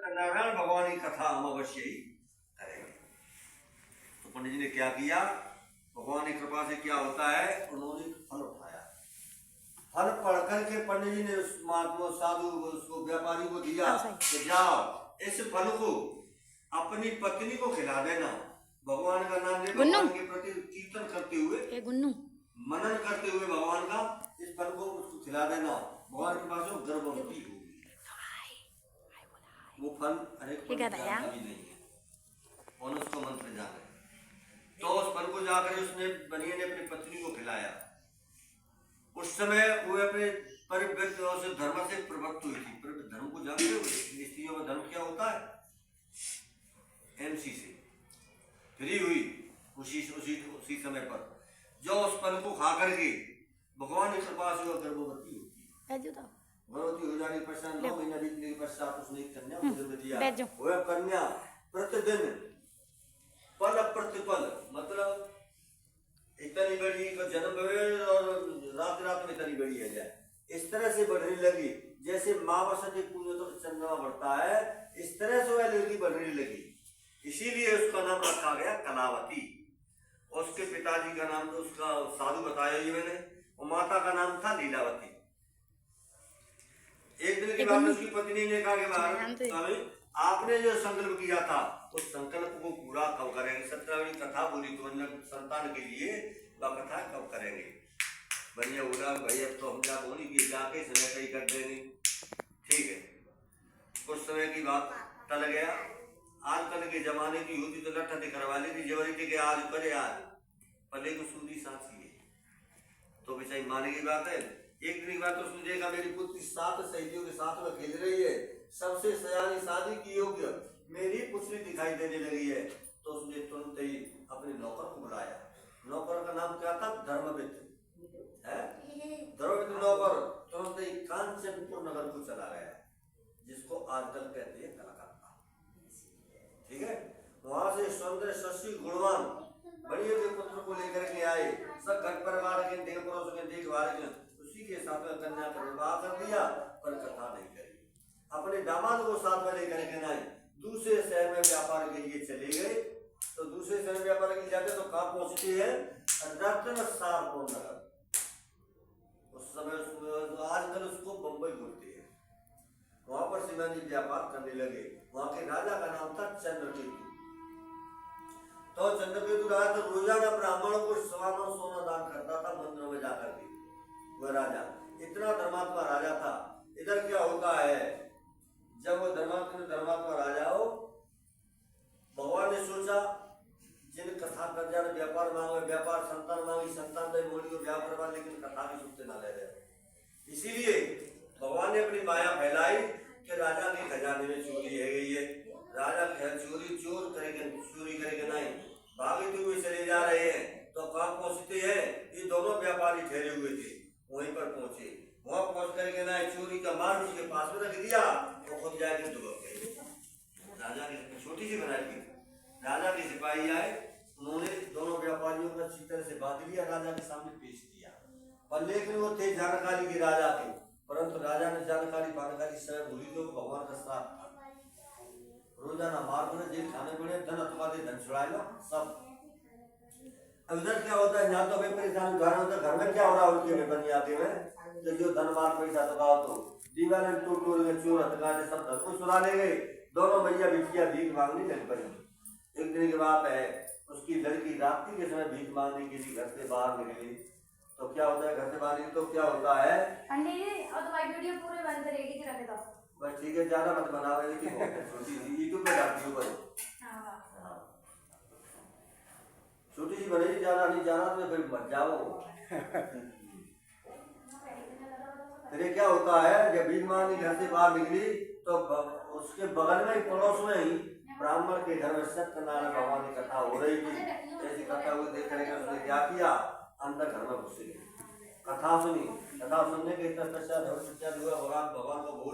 सत्यनारायण भगवान की कथा हम अवश्य ही करेंगे। तो पंडित जी ने क्या किया, भगवान की कृपा से क्या होता है, उन्होंने फल उठाया। फल पढ़ करके पंडित जी ने उस महात्मा साधु उसको व्यापारी को दिया कि जाओ इस फल को अपनी पत्नी को खिला देना, भगवान का नाम ले, भगवान के प्रति कीर्तन करते हुए, मनन करते हुए भगवान का इस फल को उसको खिला देना, भगवान के पास गर्भवती होगी। वो फल अनेक भी नहीं है और उसको मंत्र जाने, तो उस फल को जाकर उसने बनिए ने अपनी पत्नी को खिलाया। उस समय वो अपने परिव्यक्त से धर्म से प्रवृत्त हुई थी। धर्म को जानते हुए स्त्रियों में धर्म क्या होता है, एमसी से फ्री हुई उसी समय पर जो उस फल को खा करके भगवान की कृपा से वो गर्भवती होती है। गर्भवती हो जाने के पश्चात 9 महीना बीतने के पश्चात उसने एक कन्या को जन्म दिया। वह कन्या प्रतिदिन पल प्रतिपल, मतलब इतनी बड़ी का जन्म हुए और रात में इतनी बड़ी है जाए, इस तरह से बढ़ने लगी जैसे मावसा के कुएं तो चंद्रमा बढ़ता है, इस तरह से वह लड़की बढ़ने लगी। इसीलिए उसका नाम रखा गया कलावती। उसके पिताजी का नाम तो उसका साधु बताया ही मैंने, और माता का नाम था लीलावती। एक दिन की बात उसकी पत्नी ने कहा कि स्वामी आपने जो संकल्प किया था उस संकल्प को पूरा कब करेंगे, 17वीं कथा बोली तो संतान के लिए वह कथा कब करेंगे। बढ़िया बोला भाई अब तो हम जाके समय सही कर देंगे, ठीक है। कुछ समय की बात टल गया। आजकल के जमाने की होती तो लट्ठा करवा लेती जबरी थी कि आज करे आज पले को सूदी सांसी है, तो बेचारी माने की बात है। एक दिन की बात उसने देखा मेरी पुत्री 7 सहेलियों के साथ में खेल रही है, सबसे सयानी शादी की योग्य मेरी पुत्री दिखाई देने लगी है, तो उसने तुरंत ही अपने नौकर को बुलाया। नौकर का नाम क्या था, धर्मविद है। धर्मविद नौकर तुरंत ही कांचनपुर नगर को चला गया, जिसको आजकल कहते हैं कलकत्ता, ठीक है। वहां से सौंदर्य शशि गुणवान बढ़िया के पुत्र को लेकर के आए। सब घर परिवार के देख पड़ोस के देखभाल के उसी के साथ में कन्या का विवाह कर दिया, पर कथा नहीं करी। अपने दामाद को साथ में लेकर के आए, दूसरे शहर में व्यापार के लिए चले गए। तो दूसरे शहर में व्यापार के लिए जाते तो कहाँ पहुंचते हैं, रत्नसारपुर नगर। उस समय आजकल उसको बंबई बोलते हैं। वहां पर शिवाजी व्यापार करने लगे। वहां के राजा का नाम था चंद्रकेतु। तो चंद्रकेतु राजा तो रोजाना ब्राह्मणों को 9.25 सोना दान करता था मंदिरों में जाकर के। वह राजा इतना धर्मात्मा राजा था। इधर क्या होता है, जब वो धर्मात्मा राजा हो, भगवान ने सोचा जिन कथा कर जाने व्यापार मांगे व्यापार, संतान मांगी संतान दे, मोड़ी को व्यापार करवा, लेकिन कथा की सुनते ना ले रहे। इसीलिए भगवान ने अपनी माया फैलाई कि राजा के खजाने में चोरी है गई है। राजा चोरी करेंगे नहीं, भागते हुए चले जा रहे हैं। तो कहाँ पहुंचते हैं, ये दोनों व्यापारी ठहरे हुए थे, वहीं पर पहुंचे। वहां पहुंच करके ना चोरी का माल उसके पास में रख दिया, वो खुद जाके दुबक गए। राजा की छोटी सी बनाई थी, राजा के सिपाही आए, उन्होंने दोनों व्यापारियों को अच्छी तरह से बांध लिया, राजा के सामने पेश किया। पर लेकिन वो थे जानकारी के राजा के, परंतु राजा ने जानकारी स्वयं भूली, जो भगवान का श्राप था। रोजाना मार पड़े, जेल खाने पड़े, धन अथवा धन छुड़ाए लो सब। अब इधर क्या होता है, यहाँ तो भाई परेशान घर में क्या हो रहा है, उनके में बनी आते में तो जो धन मार पैसा चुकाओ तो दीवार टूट चोर हथकारे सब धन को चुरा ले गए। दोनों भैया बिटिया भीख मांगने लग पड़ी। एक दिन की बात है, उसकी लड़की रात्रि के समय भीख मांगने के लिए घर से बाहर निकली। तो क्या होता है, घर से बाहर निकली तो क्या होता है, पंडित जी और तुम्हारी वीडियो पूरे बंद करेगी कि रख दो बस, ठीक है, ज्यादा मत बनाओ, लेकिन छोटी सी यूट्यूब पे डालती हूँ बस। छोटी सी बनेगी, ज्यादा नहीं जाना तो फिर मत जाओ। फिर क्या होता है, जब भीख मांगने घर से बाहर निकली तो उसके बगल में ही पड़ोस में ही ब्राह्मण के घर में सत्यनारायण भगवान की कथा हो रही थी। ऐसी कथा हुई देख करके उसने क्या किया, अंदर घर में घुस गई, कथा सुनी। कथा सुनने के पश्चात भगवान को बोल